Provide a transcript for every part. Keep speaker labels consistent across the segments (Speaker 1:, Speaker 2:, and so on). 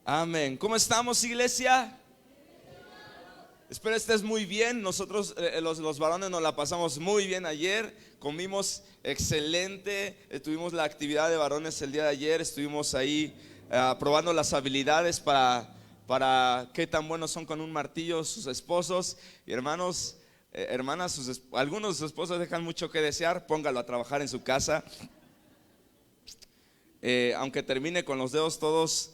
Speaker 1: Amén. ¿Cómo estamos, iglesia? Espero estés muy bien. Nosotros los varones nos la pasamos muy bien ayer. Comimos excelente. Tuvimos la actividad de varones el día de ayer. Estuvimos ahí probando las habilidades para qué tan buenos son con un martillo sus esposos. Y hermanos, hermanas, algunos de sus esposos dejan mucho que desear. Póngalo a trabajar en su casa. Aunque termine con los dedos todos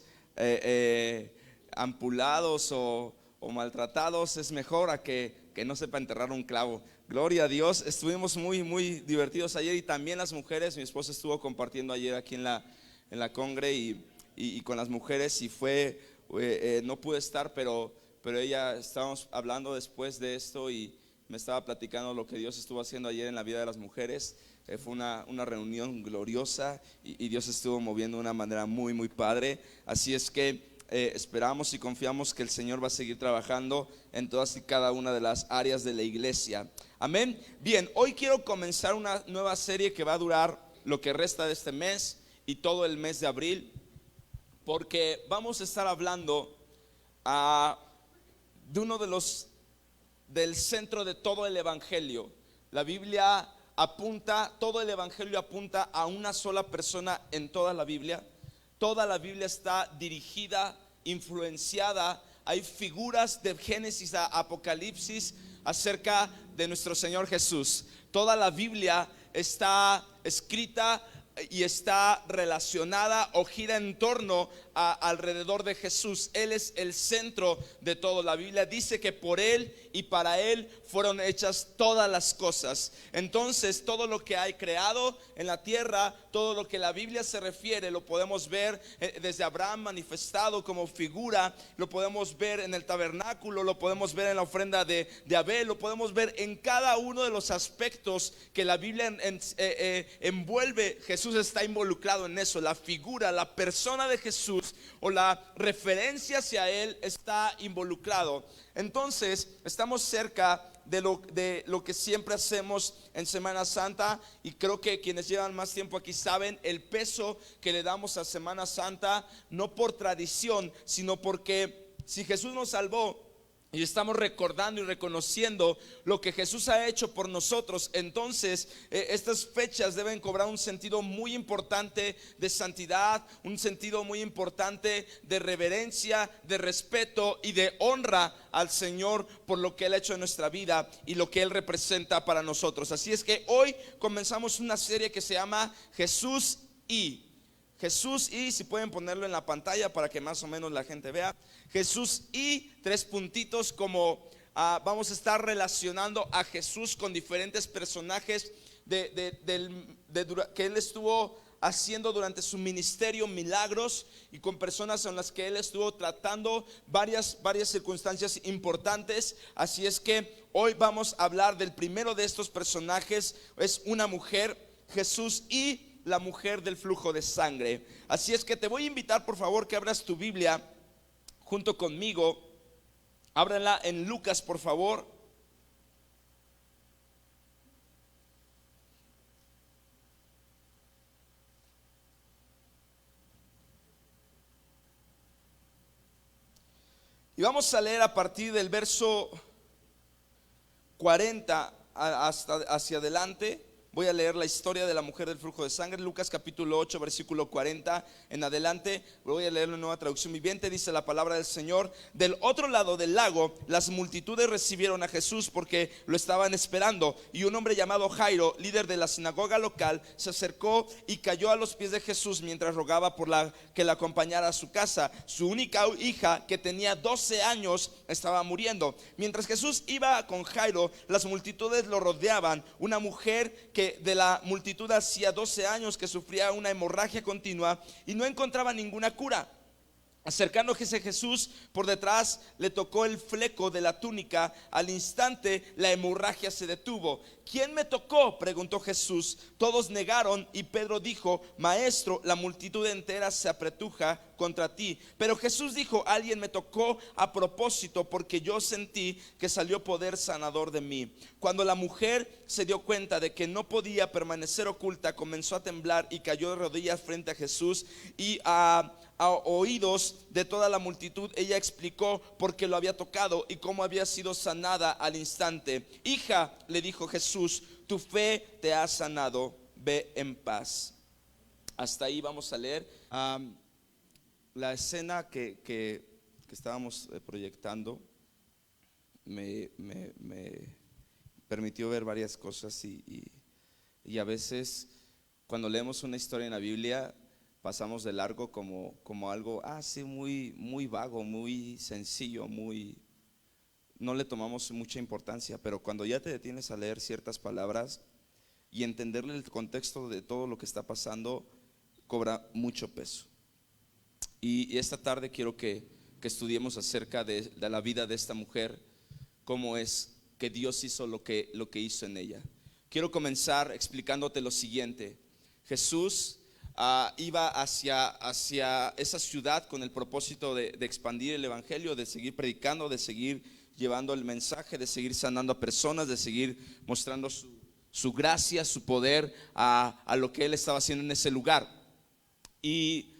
Speaker 1: ampulados o maltratados, es mejor a que no sepa enterrar un clavo. Gloria a Dios. Estuvimos muy divertidos ayer, y también las mujeres. Mi esposa estuvo compartiendo ayer aquí en la congre y con las mujeres, y fue no pude estar, pero ella, estábamos hablando después de esto y me estaba platicando lo que Dios estuvo haciendo ayer en la vida de las mujeres. Fue una reunión gloriosa y Dios estuvo moviendo de una manera muy padre. Así es que esperamos y confiamos que el Señor va a seguir trabajando en todas y cada una de las áreas de la iglesia. Amén. Bien, hoy quiero comenzar una nueva serie que va a durar lo que resta de este mes y todo el mes de abril, porque vamos a estar hablando de uno de los del centro de todo el evangelio. La Biblia todo el evangelio apunta a una sola persona en toda la Biblia. Toda la Biblia está dirigida, influenciada. Hay figuras de Génesis a Apocalipsis acerca de nuestro Señor Jesús. Toda la Biblia está escrita y está relacionada o gira en torno alrededor de Jesús. Él es el centro de todo. La Biblia dice que por Él y para Él fueron hechas todas las cosas. Entonces, todo lo que hay creado en la tierra, todo lo que la Biblia se refiere, lo podemos ver desde Abraham manifestado como figura. Lo podemos ver en el tabernáculo, lo podemos ver en la ofrenda de Abel, lo podemos ver en cada uno de los aspectos que la Biblia envuelve. Jesús está involucrado en eso. La figura, la persona de Jesús o la referencia hacia Él está involucrado. Entonces, estamos cerca de lo que siempre hacemos en Semana Santa, y creo que quienes llevan más tiempo aquí saben el peso que le damos a Semana Santa, no por tradición, sino porque si Jesús nos salvó y estamos recordando y reconociendo lo que Jesús ha hecho por nosotros, entonces estas fechas deben cobrar un sentido muy importante de santidad, un sentido muy importante de reverencia, de respeto y de honra al Señor por lo que Él ha hecho en nuestra vida y lo que Él representa para nosotros. Así es que hoy comenzamos una serie que se llama Jesús y, si pueden ponerlo en la pantalla para que más o menos la gente vea. Jesús y 3 puntitos, como vamos a estar relacionando a Jesús con diferentes personajes que Él estuvo haciendo durante su ministerio, milagros, y con personas en las que Él estuvo tratando varias circunstancias importantes. Así es que hoy vamos a hablar del primero de estos personajes. Es una mujer, Jesús y la mujer del flujo de sangre. Así es que te voy a invitar, por favor, que abras tu Biblia junto conmigo. Ábranla en Lucas, por favor. Y vamos a leer a partir del verso 40 hacia adelante. Voy a leer la historia de la mujer del flujo de sangre. Lucas capítulo 8 versículo 40 en adelante. Voy a leerlo en Nueva Traducción Viviente. Dice la palabra del Señor: del otro lado del lago, las multitudes recibieron a Jesús porque lo estaban esperando. Y un hombre llamado Jairo, líder de la sinagoga local, se acercó y cayó a los pies de Jesús mientras rogaba que la acompañara a su casa. Su única hija, que tenía 12 años, estaba muriendo. Mientras Jesús iba con Jairo, las multitudes lo rodeaban. Una mujer de la multitud hacía 12 años que sufría una hemorragia continua y no encontraba ninguna cura. Acercándose Jesús por detrás, le tocó el fleco de la túnica. Al instante la hemorragia se detuvo. ¿quién me tocó?, preguntó Jesús. Todos negaron y Pedro dijo: Maestro, la multitud entera se apretuja contra ti. Pero Jesús dijo: alguien me tocó a propósito, porque yo sentí que salió poder sanador de mí. Cuando la mujer se dio cuenta de que no podía permanecer oculta, comenzó a temblar y cayó de rodillas frente a Jesús, y a oídos de toda la multitud ella explicó por qué lo había tocado y cómo había sido sanada al instante. Hija, le dijo Jesús, tu fe te ha sanado, ve en paz. Hasta ahí vamos a leer. La escena que estábamos proyectando me permitió ver varias cosas, y a veces cuando leemos una historia en la Biblia pasamos de largo como algo sí, muy vago, muy sencillo, no le tomamos mucha importancia. Pero cuando ya te detienes a leer ciertas palabras y entenderle el contexto de todo lo que está pasando, cobra mucho peso. Y esta tarde quiero que estudiemos acerca de la vida de esta mujer, cómo es que Dios hizo lo que hizo en ella. Quiero comenzar explicándote lo siguiente. Jesús iba hacia esa ciudad con el propósito de expandir el evangelio, de seguir predicando, de seguir llevando el mensaje, de seguir sanando a personas, de seguir mostrando su gracia, su poder a lo que él estaba haciendo en ese lugar. Y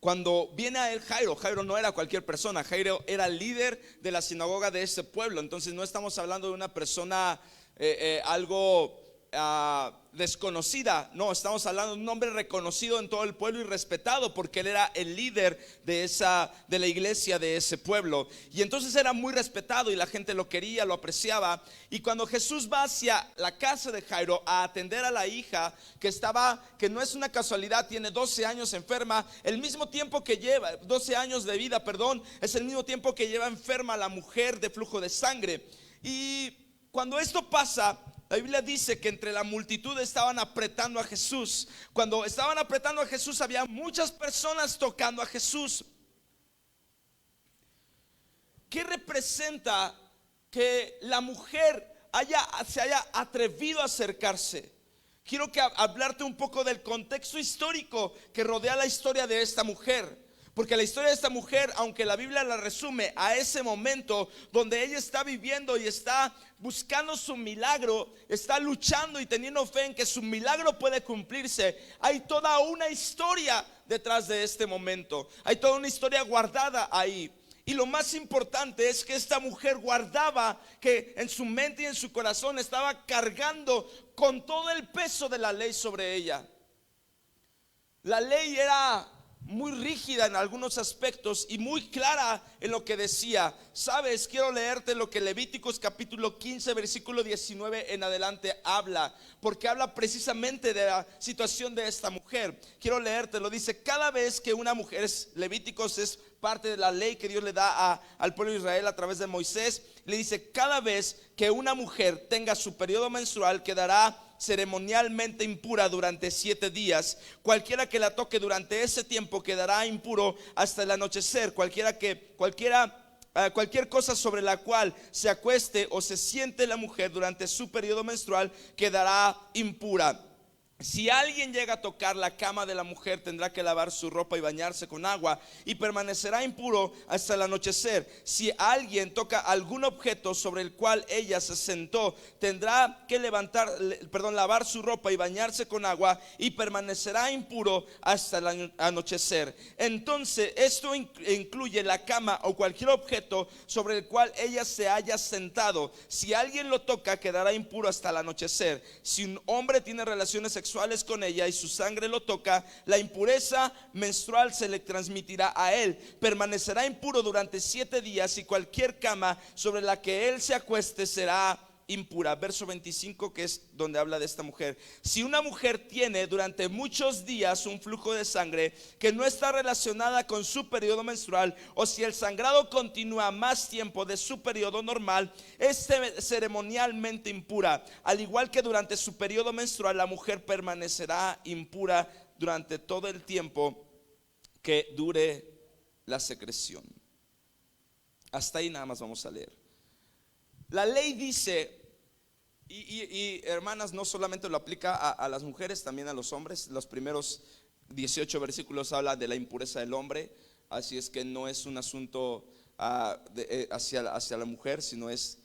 Speaker 1: cuando viene a él Jairo no era cualquier persona. Jairo era el líder de la sinagoga de ese pueblo. Entonces no estamos hablando de una persona algo desconocida. No, estamos hablando de un hombre reconocido en todo el pueblo y respetado, porque él era el líder de la iglesia de ese pueblo. Y entonces era muy respetado y la gente lo quería, lo apreciaba. Y cuando Jesús va hacia la casa de Jairo a atender a la hija que no es una casualidad, tiene 12 años enferma, el mismo tiempo que lleva, 12 años de vida, perdón, es el mismo tiempo que lleva enferma la mujer de flujo de sangre. Y cuando esto pasa, la Biblia dice que entre la multitud estaban apretando a Jesús. Cuando estaban apretando a Jesús, había muchas personas tocando a Jesús. ¿Qué representa que la mujer se haya atrevido a acercarse? Quiero hablarte un poco del contexto histórico que rodea la historia de esta mujer. Porque la historia de esta mujer, aunque la Biblia la resume a ese momento donde ella está viviendo y está buscando su milagro, está luchando y teniendo fe en que su milagro puede cumplirse, hay toda una historia detrás de este momento. Hay toda una historia guardada ahí. Y lo más importante es que esta mujer guardaba, que en su mente y en su corazón estaba cargando con todo el peso de la ley sobre ella. La ley era muy rígida en algunos aspectos y muy clara en lo que decía. Sabes, quiero leerte lo que Levíticos capítulo 15 versículo 19 en adelante habla, porque habla precisamente de la situación de esta mujer. Quiero leerte, lo dice: cada vez que una mujer, Levíticos es parte de la ley que Dios le da al pueblo de Israel a través de Moisés, le dice: cada vez que una mujer tenga su periodo menstrual, quedará ceremonialmente impura durante 7 días. Cualquiera que la toque durante ese tiempo quedará impuro hasta el anochecer. Cualquier cosa sobre la cual se acueste o se siente la mujer durante su periodo menstrual quedará impura. Si alguien llega a tocar la cama de la mujer, tendrá que lavar su ropa y bañarse con agua, y permanecerá impuro hasta el anochecer. Si alguien toca algún objeto sobre el cual ella se sentó, tendrá que lavar su ropa y bañarse con agua, y permanecerá impuro hasta el anochecer. Entonces esto incluye la cama o cualquier objeto sobre el cual ella se haya sentado. Si alguien lo toca, quedará impuro hasta el anochecer. Si un hombre tiene relaciones sexuales con ella y su sangre lo toca, la impureza menstrual se le transmitirá a él. Permanecerá impuro durante 7 días, y cualquier cama sobre la que él se acueste será impura. Verso 25, que es donde habla de esta mujer. Si una mujer tiene durante muchos días un flujo de sangre que no está relacionada con su periodo menstrual, o si el sangrado continúa más tiempo de su periodo normal, es ceremonialmente impura. Al igual que durante su periodo menstrual, la mujer permanecerá impura durante todo el tiempo que dure la secreción. Hasta ahí nada más vamos a leer. La ley dice Y, hermanas, no solamente lo aplica a las mujeres, también a los hombres. Los primeros 18 versículos habla de la impureza del hombre, así es que no es un asunto hacia la mujer, sino es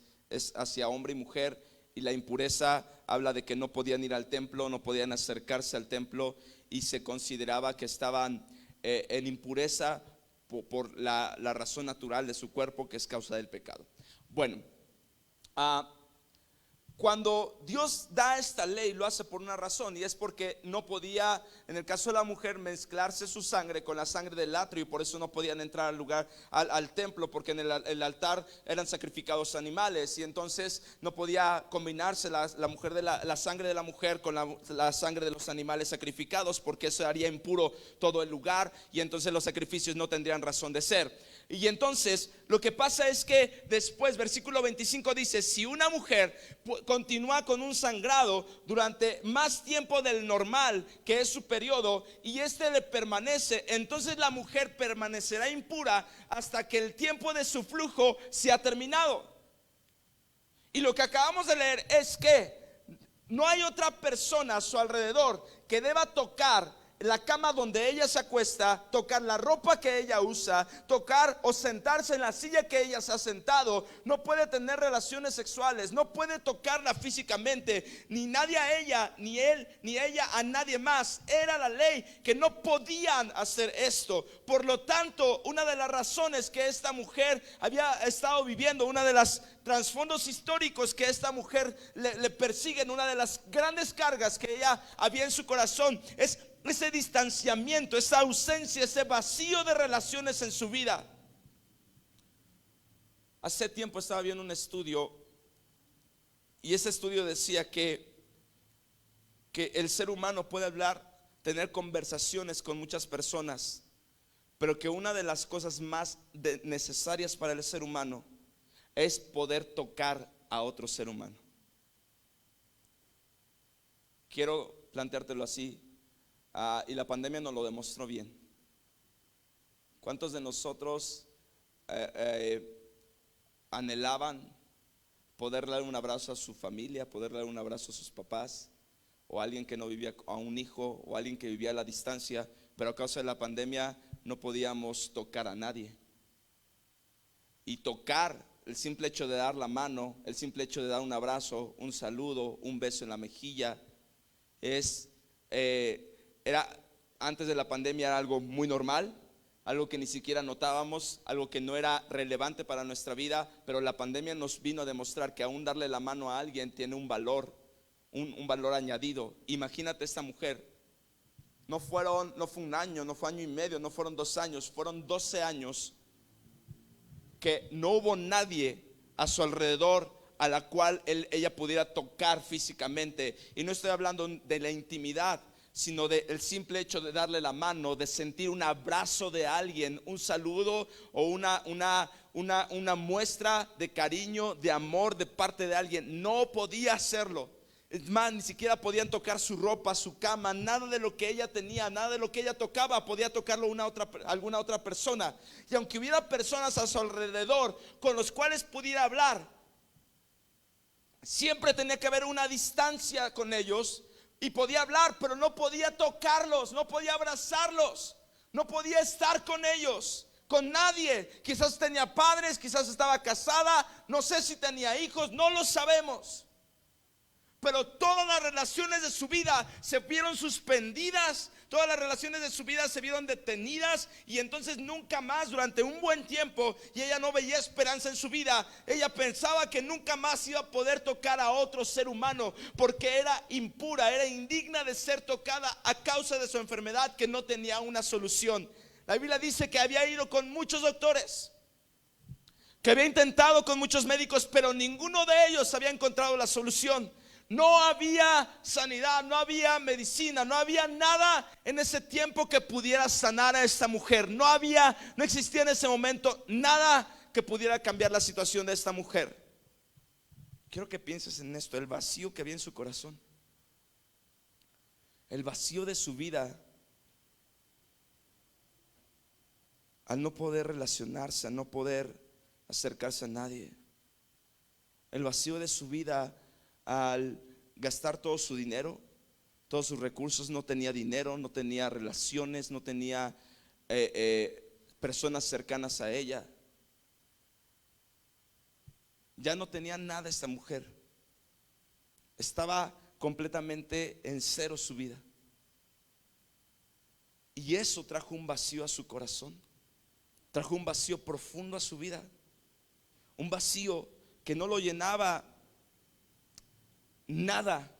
Speaker 1: hacia hombre y mujer. Y la impureza habla de que no podían ir al templo, no podían acercarse al templo, y se consideraba que estaban en impureza por la razón natural de su cuerpo, que es causa del pecado. Bueno, cuando Dios da esta ley, lo hace por una razón, y es porque no podía, en el caso de la mujer, mezclarse su sangre con la sangre del atrio, y por eso no podían entrar al lugar, al templo, porque en el altar eran sacrificados animales, y entonces no podía combinarse la mujer de la sangre de la mujer con la sangre de los animales sacrificados, porque eso haría impuro todo el lugar, y entonces los sacrificios no tendrían razón de ser. Y entonces lo que pasa es que después, versículo 25 dice: si una mujer continúa con un sangrado durante más tiempo del normal, que es su periodo, y este le permanece, entonces la mujer permanecerá impura hasta que el tiempo de su flujo se ha terminado. Y lo que acabamos de leer es que no hay otra persona a su alrededor que deba tocar la cama donde ella se acuesta, tocar la ropa que ella usa, tocar o sentarse en la silla que ella se ha sentado. No puede tener relaciones sexuales, no puede tocarla físicamente, ni nadie a ella, ni él, ni ella a nadie más. Era la ley que no podían hacer esto. Por lo tanto, una de las razones que esta mujer había estado viviendo, una de las trasfondos históricos que esta mujer le persiguen, una de las grandes cargas que ella había en su corazón, es ese distanciamiento, esa ausencia, ese vacío de relaciones en su vida. Hace tiempo estaba viendo un estudio, y ese estudio decía que el ser humano puede hablar, tener conversaciones con muchas personas, pero que una de las cosas más necesarias para el ser humano es poder tocar a otro ser humano. Quiero planteártelo así. Y la pandemia nos lo demostró bien. ¿Cuántos de nosotros anhelaban poder dar un abrazo a su familia, poder dar un abrazo a sus papás, o a alguien que no vivía, a un hijo, o a alguien que vivía a la distancia, pero a causa de la pandemia no podíamos tocar a nadie? Y tocar, el simple hecho de dar la mano, el simple hecho de dar un abrazo, un saludo, un beso en la mejilla, era antes de la pandemia era algo muy normal, algo que ni siquiera notábamos, algo que no era relevante para nuestra vida, pero la pandemia nos vino a demostrar que aún darle la mano a alguien tiene un valor, un valor añadido. Imagínate esta mujer, no fue un año, no fue año y medio, no fueron 2 años, fueron 12 años que no hubo nadie a su alrededor a la cual ella pudiera tocar físicamente. Y no estoy hablando de la intimidad, sino del simple hecho de darle la mano, de sentir un abrazo de alguien, un saludo o una muestra de cariño, de amor de parte de alguien. No podía hacerlo. Es más, ni siquiera podían tocar su ropa, su cama, nada de lo que ella tenía, nada de lo que ella tocaba podía tocarlo alguna otra persona. Y aunque hubiera personas a su alrededor con los cuales pudiera hablar, siempre tenía que haber una distancia con ellos. Y podía hablar, pero no podía tocarlos, no podía abrazarlos, no podía estar con ellos, con nadie. Quizás tenía padres, quizás estaba casada, no sé si tenía hijos, no lo sabemos. Pero todas las relaciones de su vida se vieron suspendidas, todas las relaciones de su vida se vieron detenidas, y entonces nunca más durante un buen tiempo, y ella no veía esperanza en su vida. Ella pensaba que nunca más iba a poder tocar a otro ser humano, porque era impura, era indigna de ser tocada a causa de su enfermedad que no tenía una solución. La Biblia dice que había ido con muchos doctores, que había intentado con muchos médicos, pero ninguno de ellos había encontrado la solución. No había sanidad, no había medicina, no había nada en ese tiempo que pudiera sanar a esta mujer. No existía en ese momento nada que pudiera cambiar la situación de esta mujer. Quiero que pienses en esto, el vacío que había en su corazón, el vacío de su vida, al no poder relacionarse, al no poder acercarse a nadie, el vacío de su vida al gastar todo su dinero, todos sus recursos. No tenía dinero, no tenía relaciones, no tenía personas cercanas a ella. Ya no tenía nada esta mujer. Estaba completamente en cero su vida. Y eso trajo un vacío a su corazón. Trajo un vacío profundo a su vida. Un vacío que no lo llenaba nada.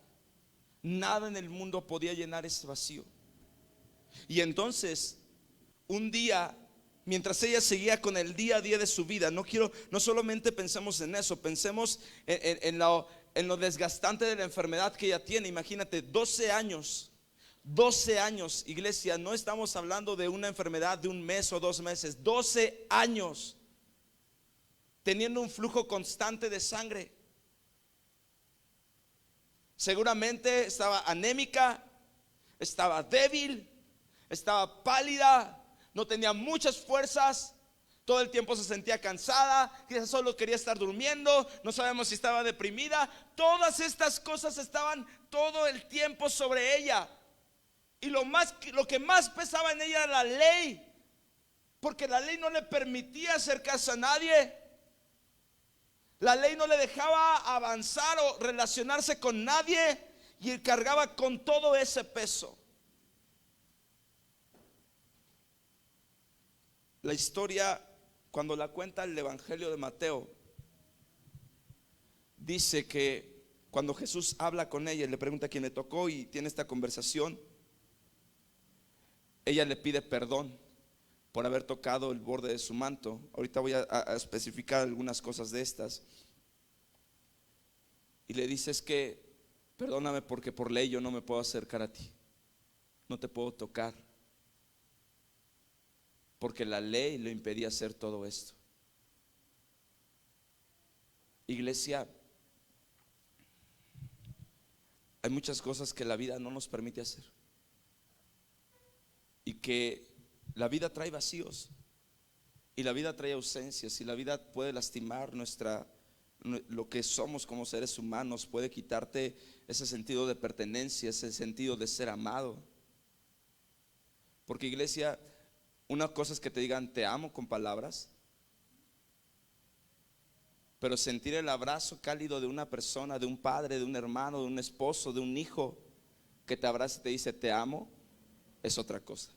Speaker 1: Nada en el mundo podía llenar ese vacío. Y entonces, un día, mientras ella seguía con el día a día de su vida, no solamente pensemos en eso, pensemos en lo desgastante de la enfermedad que ella tiene. Imagínate, 12 años, iglesia. No estamos hablando de una enfermedad de un mes o 2 meses. 12 años teniendo un flujo constante de sangre. Seguramente estaba anémica, estaba débil, estaba pálida, no tenía muchas fuerzas. Todo el tiempo se sentía cansada, quizás solo quería estar durmiendo, no sabemos si estaba deprimida. Todas estas cosas estaban todo el tiempo sobre ella. Y lo que más pesaba en ella era la ley, porque la ley no le permitía acercarse a nadie. La ley no le dejaba avanzar o relacionarse con nadie, y él cargaba con todo ese peso. La historia, cuando la cuenta el Evangelio de Mateo, dice que cuando Jesús habla con ella y le pregunta a quién le tocó y tiene esta conversación, ella le pide perdón por haber tocado el borde de su manto. Ahorita voy a especificar algunas cosas de estas. Y le dice: es que perdóname, porque por ley yo no me puedo acercar a ti, no te puedo tocar, porque la ley le impedía hacer todo esto. Iglesia, hay muchas cosas que la vida no nos permite hacer, y que la vida trae vacíos, y la vida trae ausencias, y la vida puede lastimar lo que somos como seres humanos. Puede quitarte ese sentido de pertenencia, ese sentido de ser amado. Porque, iglesia, una cosa es que te digan te amo con palabras, pero sentir el abrazo cálido de una persona, de un padre, de un hermano, de un esposo, de un hijo que te abraza y te dice te amo, es otra cosa.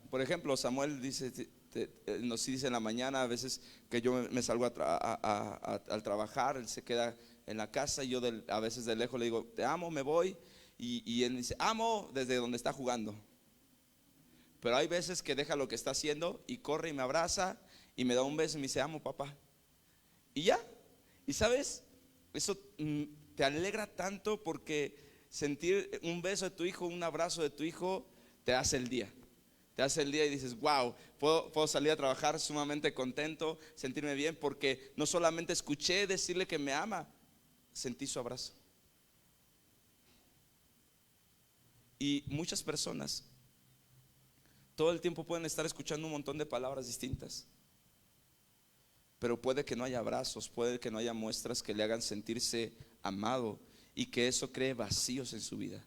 Speaker 1: Por ejemplo, Samuel nos dice en la mañana, a veces que yo me salgo al trabajar, él se queda en la casa, y yo a veces de lejos le digo te amo, me voy, y él dice amo desde donde está jugando. Pero hay veces que deja lo que está haciendo y corre y me abraza y me da un beso y me dice amo, papá, y ya. Y sabes, eso te alegra tanto, porque sentir un beso de tu hijo, un abrazo de tu hijo, te hace el día. Te hace el día y dices wow, puedo salir a trabajar sumamente contento, sentirme bien, porque no solamente escuché decirle que me ama, sentí su abrazo. Y muchas personas todo el tiempo pueden estar escuchando un montón de palabras distintas, pero puede que no haya abrazos, puede que no haya muestras que le hagan sentirse amado, y que eso cree vacíos en su vida.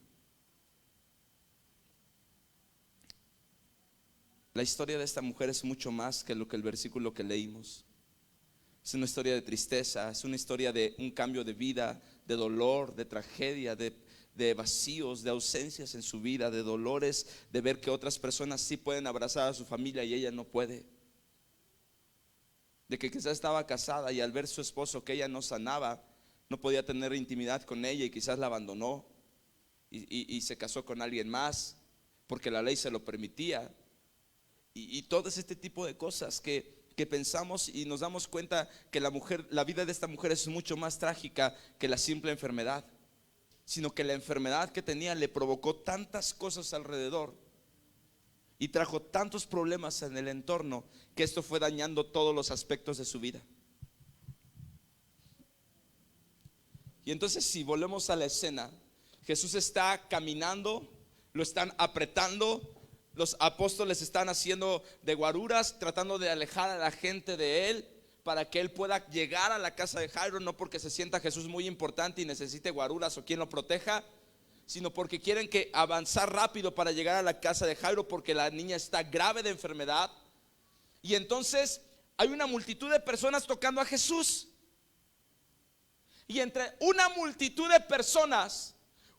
Speaker 1: La historia de esta mujer es mucho más que lo que el versículo que leímos. Es una historia de tristeza, es una historia de un cambio de vida, de dolor, de tragedia, de vacíos, de ausencias en su vida, de dolores, de ver que otras personas sí pueden abrazar a su familia y ella no puede. De que quizás estaba casada y al ver su esposo que ella no sanaba, no podía tener intimidad con ella, y quizás la abandonó y se casó con alguien más porque la ley se lo permitía. Y todo este tipo de cosas que pensamos y nos damos cuenta que la vida de esta mujer es mucho más trágica que la simple enfermedad, sino que la enfermedad que tenía le provocó tantas cosas alrededor y trajo tantos problemas en el entorno, que esto fue dañando todos los aspectos de su vida. Y entonces, si volvemos a la escena, Jesús está caminando, lo están apretando, los apóstoles están haciendo de guaruras, tratando de alejar a la gente de él, para que él pueda llegar a la casa de Jairo, no porque se sienta Jesús muy importante y necesite guaruras o quien lo proteja, sino porque quieren que avanzar rápido para llegar a la casa de Jairo, porque la niña está grave de enfermedad. Y entonces hay una multitud de personas tocando a Jesús. Y entre una multitud de personas,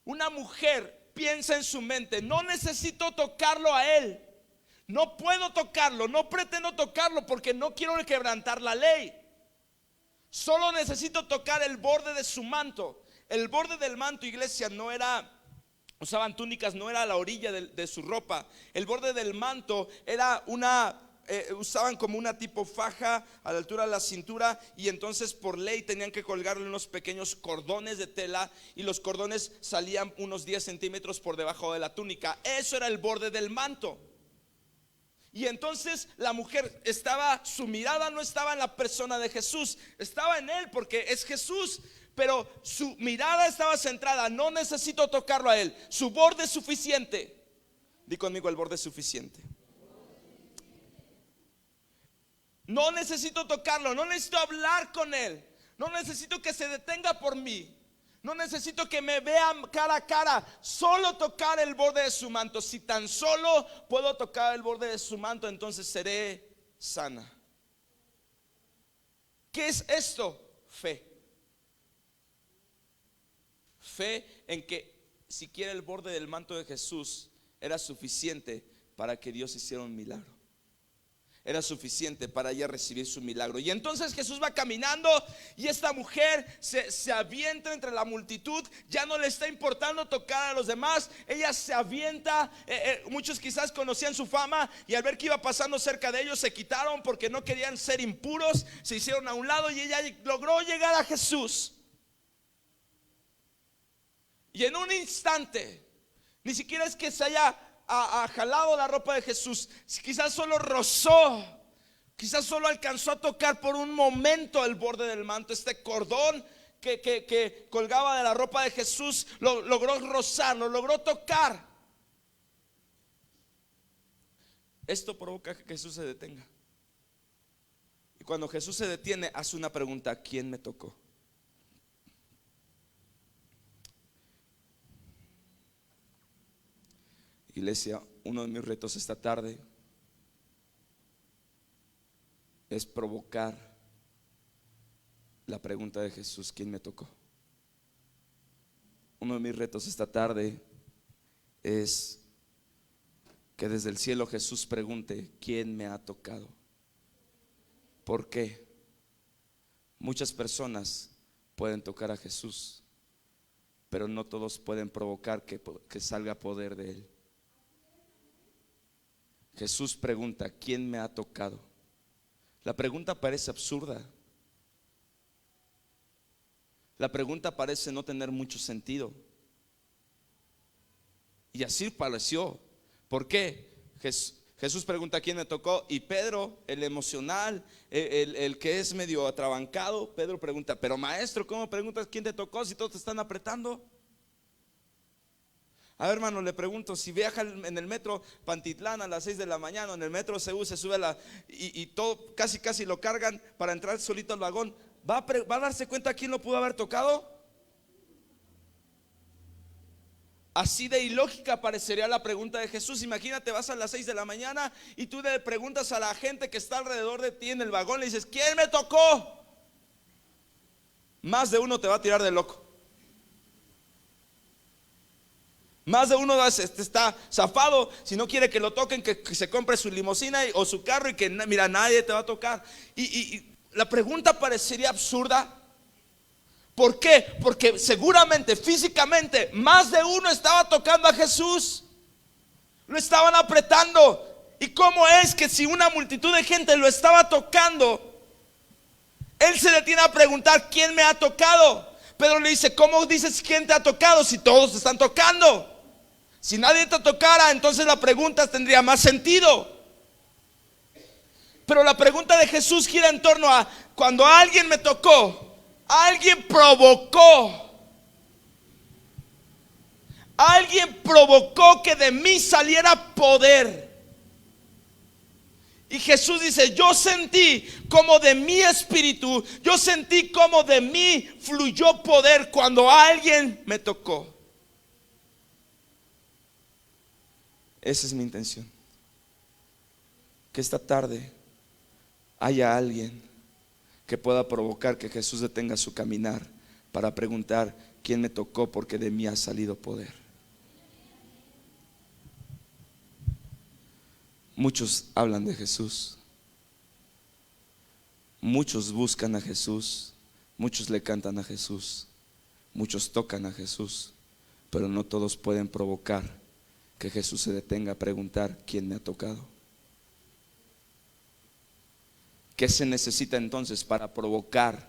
Speaker 1: una mujer piensa en su mente: no necesito tocarlo a él, no puedo tocarlo, no pretendo tocarlo porque no quiero quebrantar la ley. Solo necesito tocar el borde de su manto. El borde del manto, iglesia, no era, usaban túnicas, no era la orilla de su ropa. El borde del manto era usaban como una tipo faja a la altura de la cintura, y entonces por ley tenían que colgarle unos pequeños cordones de tela, y los cordones salían unos 10 centímetros por debajo de la túnica. Eso era el borde del manto. Y entonces la mujer su mirada no estaba en la persona de Jesús, estaba en él porque es Jesús, pero su mirada estaba centrada: no necesito tocarlo a él, su borde es suficiente. Di conmigo: el borde es suficiente. No necesito tocarlo, no necesito hablar con él, no necesito que se detenga por mí, no necesito que me vean cara a cara, solo tocar el borde de su manto. Si tan solo puedo tocar el borde de su manto, entonces seré sana. ¿Qué es esto? Fe. Fe en que siquiera el borde del manto de Jesús era suficiente para que Dios hiciera un milagro. Era suficiente para ella recibir su milagro. Y entonces Jesús va caminando, y esta mujer se avienta entre la multitud. Ya no le está importando tocar a los demás. Ella se avienta. Muchos quizás conocían su fama, y al ver que iba pasando cerca de ellos se quitaron porque no querían ser impuros. Se hicieron a un lado, y ella logró llegar a Jesús. Y en un instante, ni siquiera es que se haya jalado la ropa de Jesús, quizás solo rozó, quizás solo alcanzó a tocar por un momento el borde del manto. Este cordón que colgaba de la ropa de Jesús logró rozar, lo logró tocar. Esto provoca que Jesús se detenga. Y cuando Jesús se detiene, hace una pregunta: ¿quién me tocó? Iglesia, uno de mis retos esta tarde es provocar la pregunta de Jesús: ¿quién me tocó? Uno de mis retos esta tarde es que desde el cielo Jesús pregunte: ¿quién me ha tocado? ¿Por qué? Muchas personas pueden tocar a Jesús, pero no todos pueden provocar que salga poder de él. Jesús pregunta: ¿quién me ha tocado? La pregunta parece absurda. La pregunta parece no tener mucho sentido. Y así pareció. ¿Por qué? Jesús pregunta: ¿quién me tocó? Y Pedro, el emocional, el que es medio atrabancado, Pedro pregunta: pero maestro, ¿cómo preguntas quién te tocó si todos te están apretando? A ver, hermano, le pregunto: si viaja en el metro Pantitlán a las 6 de la mañana, en el metro CU se sube y todo casi lo cargan para entrar solito al vagón, ¿va a darse cuenta quién lo pudo haber tocado? Así de ilógica parecería la pregunta de Jesús. Imagínate, vas a las 6 de la mañana y tú le preguntas a la gente que está alrededor de ti en el vagón, le dices: ¿quién me tocó? Más de uno te va a tirar de loco. Más de uno está zafado. Si no quiere que lo toquen, que se compre su limusina o su carro, y que mira, nadie te va a tocar. Y la pregunta parecería absurda. ¿Por qué? Porque seguramente físicamente más de uno estaba tocando a Jesús. Lo estaban apretando. ¿Y cómo es que si una multitud de gente lo estaba tocando, él se detiene a preguntar: ¿quién me ha tocado? Pedro le dice: ¿cómo dices quién te ha tocado si todos te están tocando? Si nadie te tocara, entonces la pregunta tendría más sentido. Pero la pregunta de Jesús gira en torno a: cuando alguien me tocó, alguien provocó que de mí saliera poder. Y Jesús dice, yo sentí como de mi espíritu, yo sentí como de mí fluyó poder cuando alguien me tocó. Esa es mi intención. Que esta tarde haya alguien que pueda provocar que Jesús detenga su caminar para preguntar: ¿quién me tocó? Porque de mí ha salido poder. Muchos hablan de Jesús, muchos buscan a Jesús, muchos le cantan a Jesús, muchos tocan a Jesús, pero no todos pueden provocar que Jesús se detenga a preguntar: ¿quién me ha tocado? ¿Qué se necesita entonces para provocar?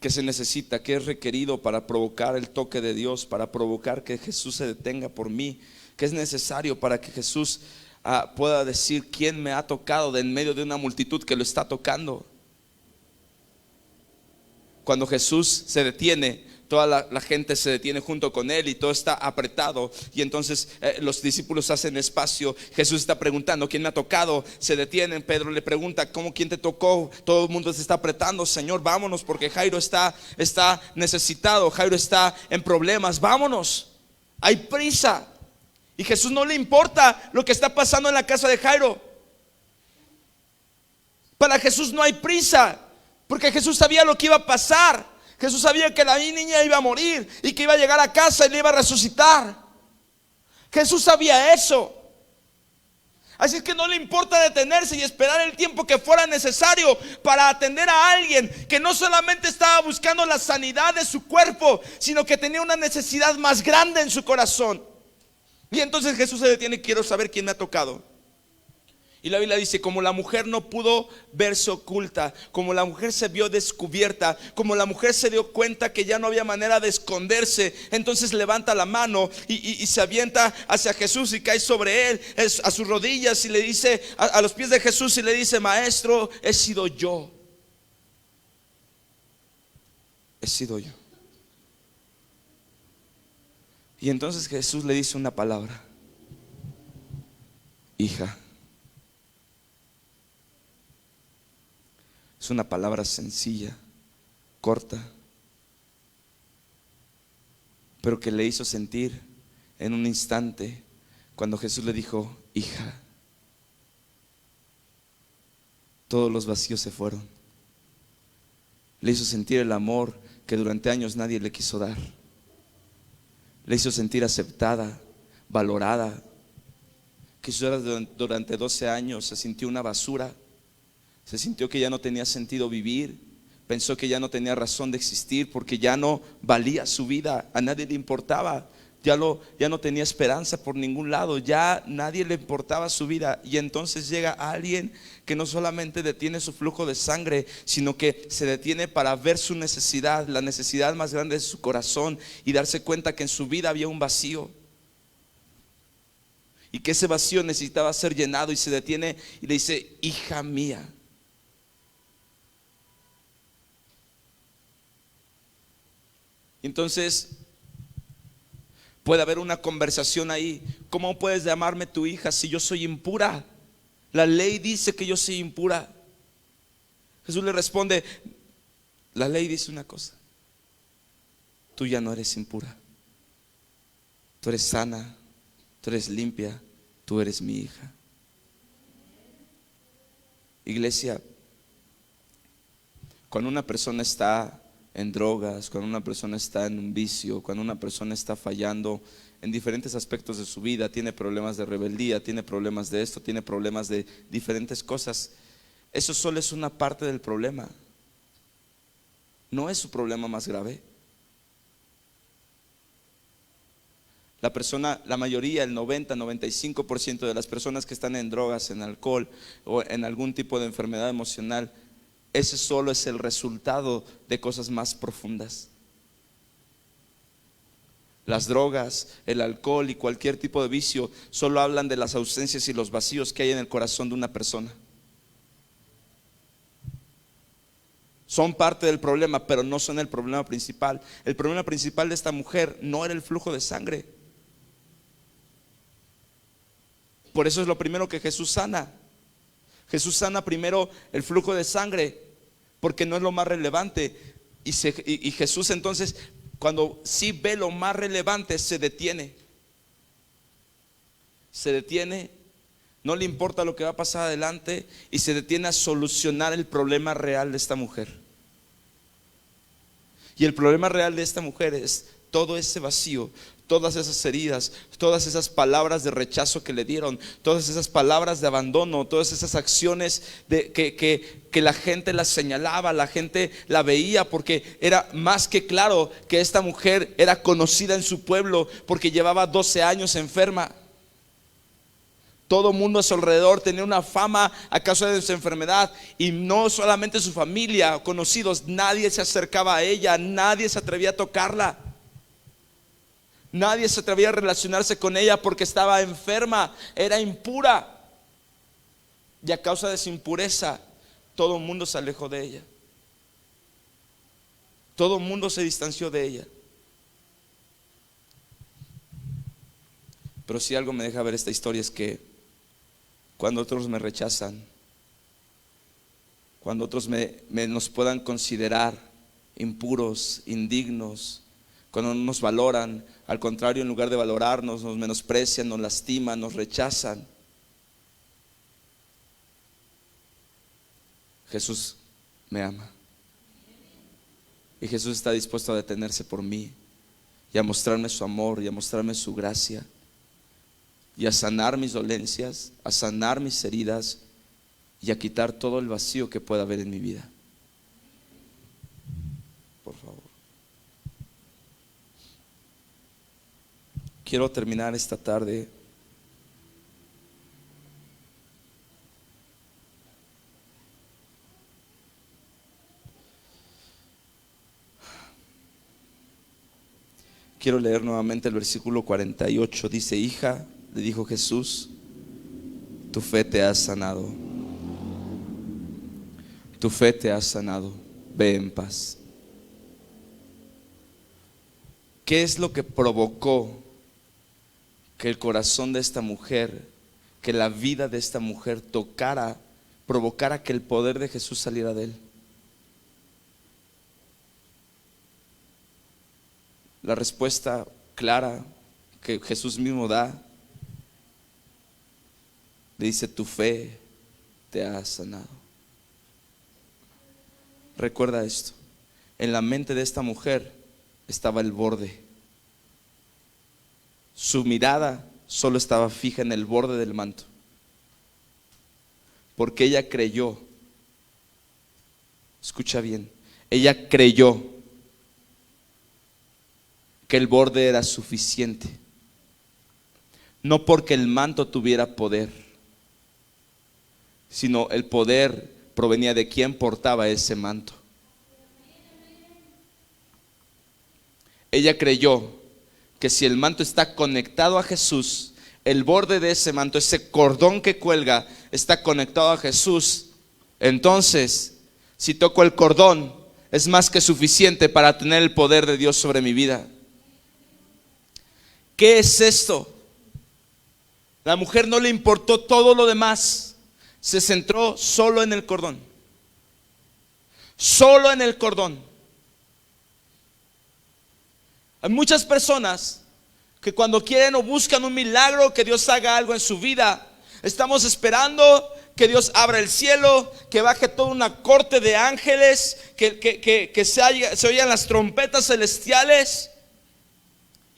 Speaker 1: ¿Qué se necesita? ¿Qué es requerido para provocar el toque de Dios? Para provocar que Jesús se detenga por mí. ¿Qué es necesario para que Jesús pueda decir: ¿quién me ha tocado? De en medio de una multitud que lo está tocando. Cuando Jesús se detiene, toda la gente se detiene junto con él y todo está apretado. Y entonces los discípulos hacen espacio. Jesús está preguntando: ¿quién me ha tocado? Se detienen. Pedro le pregunta: ¿cómo quién te tocó? Todo el mundo se está apretando. Señor, vámonos, porque Jairo está necesitado. Jairo está en problemas. Vámonos, hay prisa. Y Jesús no le importa lo que está pasando en la casa de Jairo. Para Jesús no hay prisa, porque Jesús sabía lo que iba a pasar. Jesús sabía que la niña iba a morir y que iba a llegar a casa y le iba a resucitar. Jesús sabía eso. Así es que no le importa detenerse y esperar el tiempo que fuera necesario para atender a alguien que no solamente estaba buscando la sanidad de su cuerpo, sino que tenía una necesidad más grande en su corazón. Y entonces Jesús se detiene: quiero saber quién me ha tocado. Y la Biblia dice: como la mujer no pudo verse oculta, como la mujer se vio descubierta, como la mujer se dio cuenta que ya no había manera de esconderse, entonces levanta la mano y se avienta hacia Jesús y cae sobre él, a sus rodillas, y le dice a los pies de Jesús, y le dice: Maestro, he sido yo. He sido yo. Y entonces Jesús le dice una palabra: hija. Es una palabra sencilla, corta, pero que le hizo sentir en un instante. Cuando Jesús le dijo: hija, todos los vacíos se fueron. Le hizo sentir el amor que durante años nadie le quiso dar. Le hizo sentir aceptada, valorada. Quizás durante 12 años se sintió una basura. Se sintió que ya no tenía sentido vivir. Pensó que ya no tenía razón de existir, porque ya no valía su vida. A nadie le importaba. Ya no tenía esperanza por ningún lado. Ya nadie le importaba su vida. Y entonces llega alguien que no solamente detiene su flujo de sangre, sino que se detiene para ver su necesidad, la necesidad más grande de su corazón, y darse cuenta que en su vida había un vacío, y que ese vacío necesitaba ser llenado. Y se detiene y le dice: hija mía. Entonces puede haber una conversación ahí. ¿Cómo puedes llamarme tu hija si yo soy impura? La ley dice que yo soy impura. Jesús le responde: la ley dice una cosa, tú ya no eres impura. Tú eres sana, tú eres limpia, tú eres mi hija. Iglesia, cuando una persona está en drogas, cuando una persona está en un vicio, cuando una persona está fallando en diferentes aspectos de su vida, tiene problemas de rebeldía, tiene problemas de esto, tiene problemas de diferentes cosas, eso solo es una parte del problema. No es su problema más grave. La persona, la mayoría, el 90-95% de las personas que están en drogas, en alcohol o en algún tipo de enfermedad emocional, ese solo es el resultado de cosas más profundas. Las drogas, el alcohol y cualquier tipo de vicio solo hablan de las ausencias y los vacíos que hay en el corazón de una persona. Son parte del problema, pero no son el problema principal. El problema principal de esta mujer no era el flujo de sangre. Por eso es lo primero que Jesús sana. Jesús sana primero el flujo de sangre, porque no es lo más relevante. Y Jesús entonces, cuando sí ve lo más relevante, se detiene. Se detiene, no le importa lo que va a pasar adelante, y se detiene a solucionar el problema real de esta mujer. Y el problema real de esta mujer es todo ese vacío, todas esas heridas, todas esas palabras de rechazo que le dieron, todas esas palabras de abandono, todas esas acciones que la gente la señalaba, la gente la veía, porque era más que claro que esta mujer era conocida en su pueblo porque llevaba 12 años enferma. Todo mundo a su alrededor tenía una fama a causa de su enfermedad, y no solamente su familia, conocidos, nadie se acercaba a ella, nadie se atrevía a tocarla, nadie se atrevía a relacionarse con ella porque estaba enferma, era impura, y a causa de su impureza todo el mundo se alejó de ella, todo el mundo se distanció de ella. Pero si algo me deja ver esta historia es que cuando otros me rechazan, cuando otros nos puedan considerar impuros, indignos, cuando no nos valoran, al contrario, en lugar de valorarnos, nos menosprecian, nos lastiman, nos rechazan, Jesús me ama, y Jesús está dispuesto a detenerse por mí y a mostrarme su amor y a mostrarme su gracia, y a sanar mis dolencias, a sanar mis heridas, y a quitar todo el vacío que pueda haber en mi vida. Por favor. Quiero terminar esta tarde quiero leer nuevamente el versículo 48. Dice: hija, le dijo Jesús, tu fe te ha sanado. Tu fe te ha sanado. Ve en paz. ¿Qué es lo que provocó que el corazón de esta mujer, que la vida de esta mujer provocara que el poder de Jesús saliera de él? La respuesta clara que Jesús mismo da, le dice: tu fe te ha sanado. Recuerda esto: en la mente de esta mujer estaba el borde. Su mirada solo estaba fija en el borde del manto, porque ella creyó. Escucha bien, ella creyó que el borde era suficiente, no porque el manto tuviera poder, sino el poder provenía de quien portaba ese manto. Ella creyó que si el manto está conectado a Jesús, el borde de ese manto, ese cordón que cuelga, está conectado a Jesús, entonces si toco el cordón es más que suficiente para tener el poder de Dios sobre mi vida. ¿Qué es esto? La mujer no le importó todo lo demás, se centró solo en el cordón. Solo en el cordón. Hay muchas personas que cuando quieren o buscan un milagro, que Dios haga algo en su vida, estamos esperando que Dios abra el cielo, que baje toda una corte de ángeles, que se oigan las trompetas celestiales,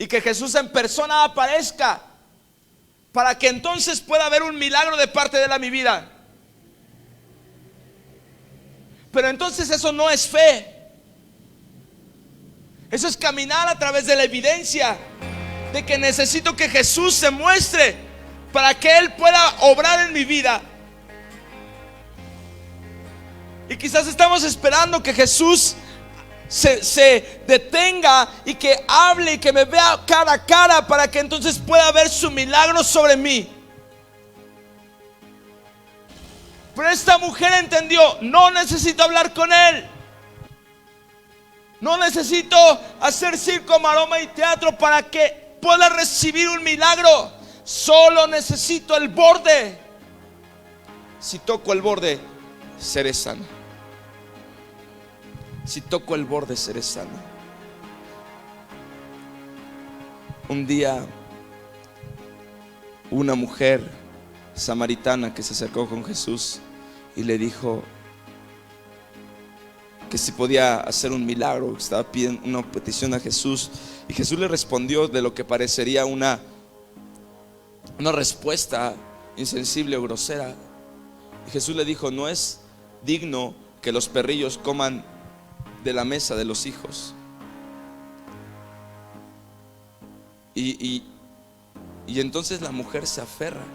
Speaker 1: y que Jesús en persona aparezca, para que entonces pueda haber un milagro de parte de mi vida. Pero entonces eso no es fe. Eso es caminar a través de la evidencia de que necesito que Jesús se muestre para que Él pueda obrar en mi vida. Y quizás estamos esperando que Jesús se detenga y que hable y que me vea cara a cara para que entonces pueda ver su milagro sobre mí. Pero esta mujer entendió: no necesito hablar con Él, no necesito hacer circo, maroma y teatro para que pueda recibir un milagro. Solo necesito el borde. Si toco el borde, seré sana. Si toco el borde, seré sana. Un día, una mujer samaritana que se acercó con Jesús y le dijo que si podía hacer un milagro, estaba pidiendo una petición a Jesús, y Jesús le respondió de lo que parecería una respuesta insensible o grosera. Y Jesús le dijo: no es digno que los perrillos coman de la mesa de los hijos. Y entonces la mujer se aferra,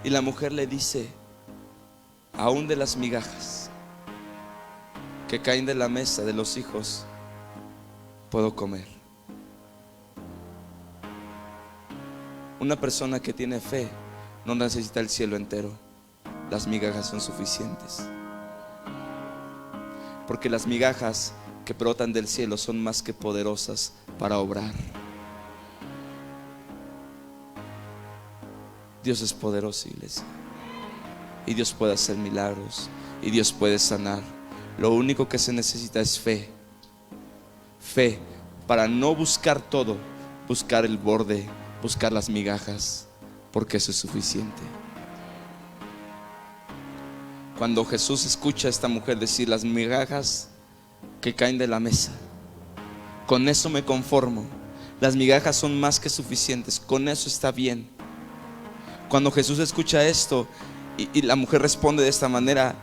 Speaker 1: y la mujer le dice: aún de las migajas que caen de la mesa de los hijos puedo comer. Una persona que tiene fe no necesita el cielo entero. Las migajas son suficientes, porque las migajas que brotan del cielo son más que poderosas para obrar. Dios es poderoso, iglesia, y Dios puede hacer milagros, y Dios puede sanar. Lo único que se necesita es fe. Fe para no buscar todo, buscar el borde, buscar las migajas, porque eso es suficiente. Cuando Jesús escucha a esta mujer decir: las migajas que caen de la mesa, con eso me conformo. Las migajas son más que suficientes, con eso está bien. Cuando Jesús escucha esto y la mujer responde de esta manera,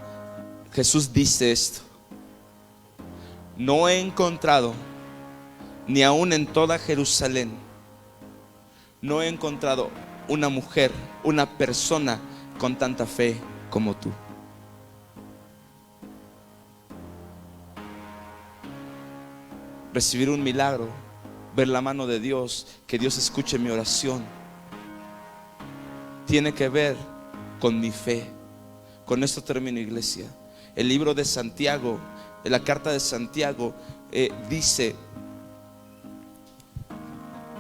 Speaker 1: Jesús dice esto: no he encontrado, ni aún en toda Jerusalén, no he encontrado una mujer, una persona con tanta fe como tú. Recibir un milagro, ver la mano de Dios, que Dios escuche mi oración, tiene que ver con mi fe. Con esto termino, iglesia. El libro de Santiago, la carta de Santiago, dice: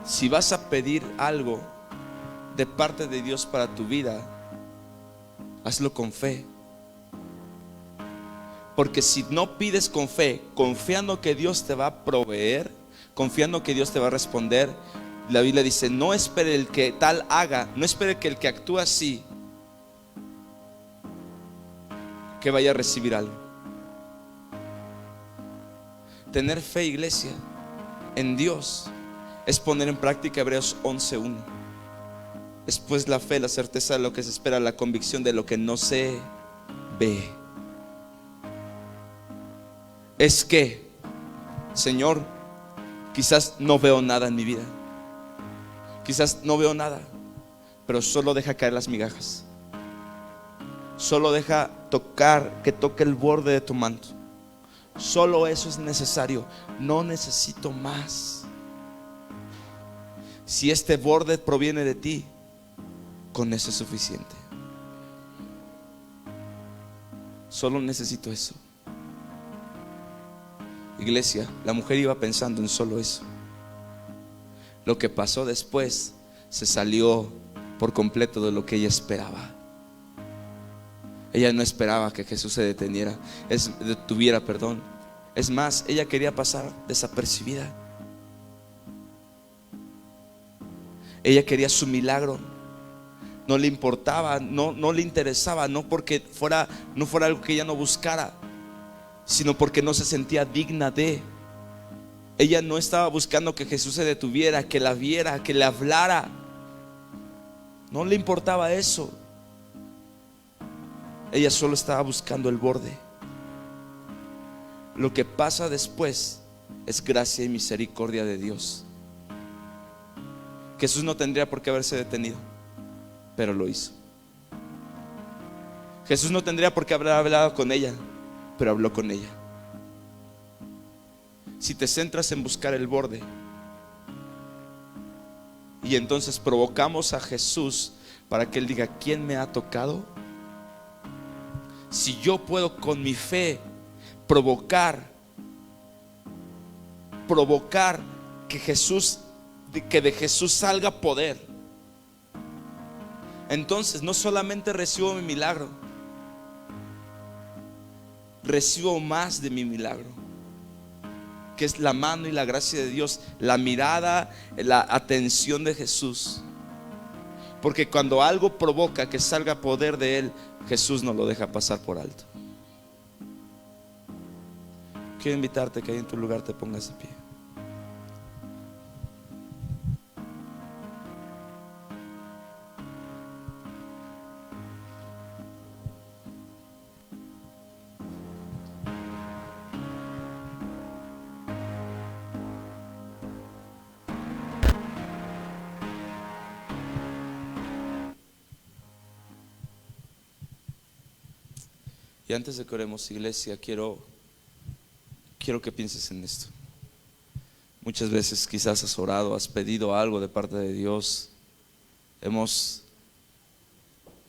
Speaker 1: si vas a pedir algo de parte de Dios para tu vida, hazlo con fe. Porque si no pides con fe, confiando que Dios te va a proveer, confiando que Dios te va a responder, la Biblia dice: no espere el que tal haga, no espere que el que actúa así, que vaya a recibir algo. Tener fe, iglesia, en Dios es poner en práctica Hebreos 11:1. Después la fe, la certeza de lo que se espera, la convicción de lo que no se ve. Es que, Señor, quizás no veo nada en mi vida, quizás no veo nada, pero solo deja caer las migajas. Solo deja tocar, que toque el borde de tu manto. Solo eso es necesario. No necesito más. Si este borde proviene de ti, con eso es suficiente. Solo necesito eso. Iglesia, la mujer iba pensando en solo eso. Lo que pasó después se salió por completo de lo que ella esperaba. Ella no esperaba que Jesús se detuviera. Es más, ella quería pasar desapercibida. Ella quería su milagro. No le importaba, no le interesaba, no porque no fuera algo que ella no buscara, sino porque no se sentía digna de. Ella no estaba buscando que Jesús se detuviera, que la viera, que le hablara. No le importaba eso. Ella solo estaba buscando el borde. Lo que pasa después es gracia y misericordia de Dios. Jesús no tendría por qué haberse detenido, pero lo hizo. Jesús no tendría por qué haber hablado con ella, pero habló con ella. Si te centras en buscar el borde y entonces provocamos a Jesús para que Él diga: ¿quién me ha tocado? Si yo puedo con mi fe provocar que de Jesús salga poder, entonces no solamente recibo mi milagro, recibo más de mi milagro, que es la mano y la gracia de Dios, la mirada, la atención de Jesús. Porque cuando algo provoca que salga poder de Él, Jesús no lo deja pasar por alto. Quiero invitarte que ahí en tu lugar te pongas de pie. Y antes de que oremos, iglesia, quiero que pienses en esto. Muchas veces quizás has orado, has pedido algo de parte de Dios. Hemos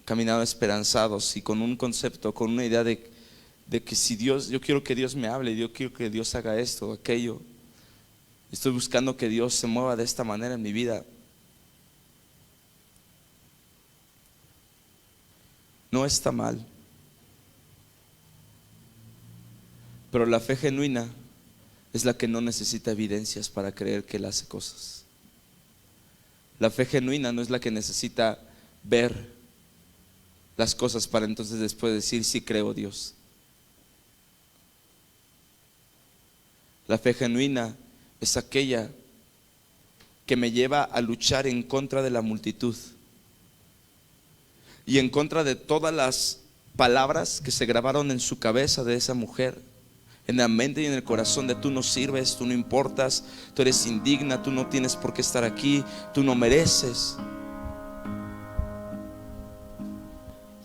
Speaker 1: caminado esperanzados y con un concepto, con una idea de que si Dios, yo quiero que Dios me hable, yo quiero que Dios haga esto o aquello. Estoy buscando que Dios se mueva de esta manera en mi vida. No está mal. Pero la fe genuina es la que no necesita evidencias para creer que Él hace cosas. La fe genuina no es la que necesita ver las cosas para entonces después decir sí creo Dios. La fe genuina es aquella que me lleva a luchar en contra de la multitud y en contra de todas las palabras que se grabaron en su cabeza de esa mujer, en la mente y en el corazón de tú no sirves, tú no importas, tú eres indigna, tú no tienes por qué estar aquí, tú no mereces.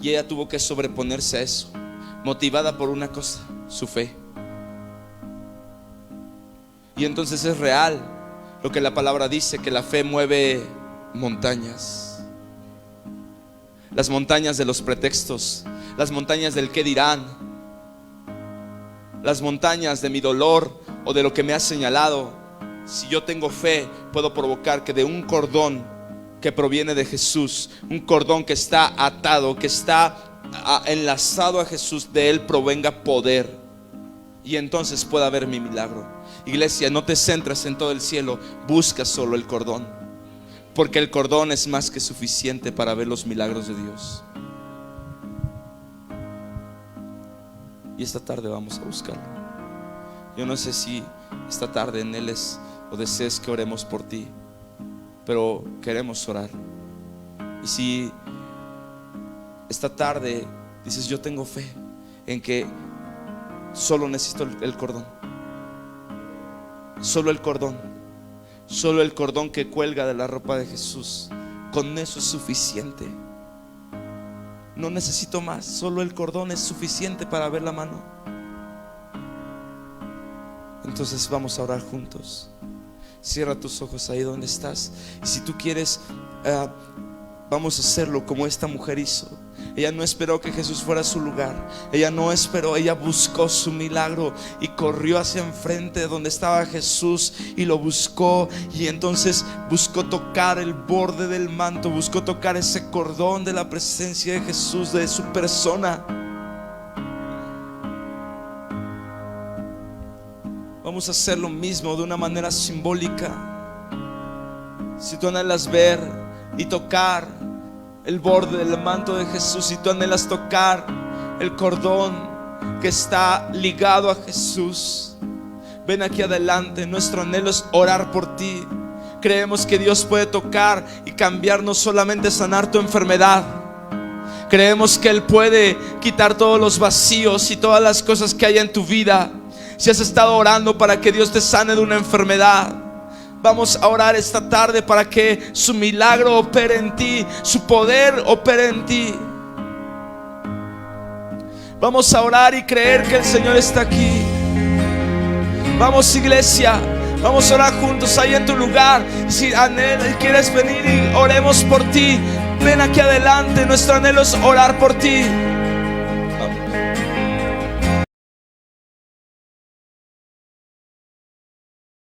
Speaker 1: Y ella tuvo que sobreponerse a eso, motivada por una cosa, su fe. Y entonces es real lo que la palabra dice, que la fe mueve montañas. Las montañas de los pretextos, las montañas del qué dirán, las montañas de mi dolor o de lo que me ha señalado. Si yo tengo fe, puedo provocar que de un cordón que proviene de Jesús, un cordón que está atado, que está enlazado a Jesús, de Él provenga poder, y entonces pueda haber mi milagro. Iglesia, no te centras en todo el cielo, busca solo el cordón, porque el cordón es más que suficiente para ver los milagros de Dios. Y esta tarde vamos a buscarlo. Yo no sé si esta tarde en Él es o desees que oremos por ti, pero queremos orar. Y si esta tarde dices yo tengo fe en que solo necesito el cordón, solo el cordón, solo el cordón que cuelga de la ropa de Jesús, con eso es suficiente. No necesito más, solo el cordón es suficiente para ver la mano. Entonces vamos a orar juntos. Cierra tus ojos ahí donde estás. Y si tú quieres, vamos a hacerlo como esta mujer hizo. Ella no esperó que Jesús fuera a su lugar. Ella no esperó, ella buscó su milagro y corrió hacia enfrente de donde estaba Jesús y lo buscó. Y entonces buscó tocar el borde del manto, buscó tocar ese cordón de la presencia de Jesús, de su persona. Vamos a hacer lo mismo de una manera simbólica. Si tú anhelas ver y tocar el borde del manto de Jesús, si tú anhelas tocar el cordón que está ligado a Jesús, ven aquí adelante. Nuestro anhelo es orar por ti. Creemos que Dios puede tocar y cambiar, no solamente sanar tu enfermedad. Creemos que Él puede quitar todos los vacíos y todas las cosas que hay en tu vida. Si has estado orando para que Dios te sane de una enfermedad, vamos a orar esta tarde para que su milagro opere en ti, su poder opere en ti. Vamos a orar y creer que el Señor está aquí. Vamos, iglesia, vamos a orar juntos ahí en tu lugar. Si anhelas y quieres venir y oremos por ti, ven aquí adelante. Nuestro anhelo es orar por ti.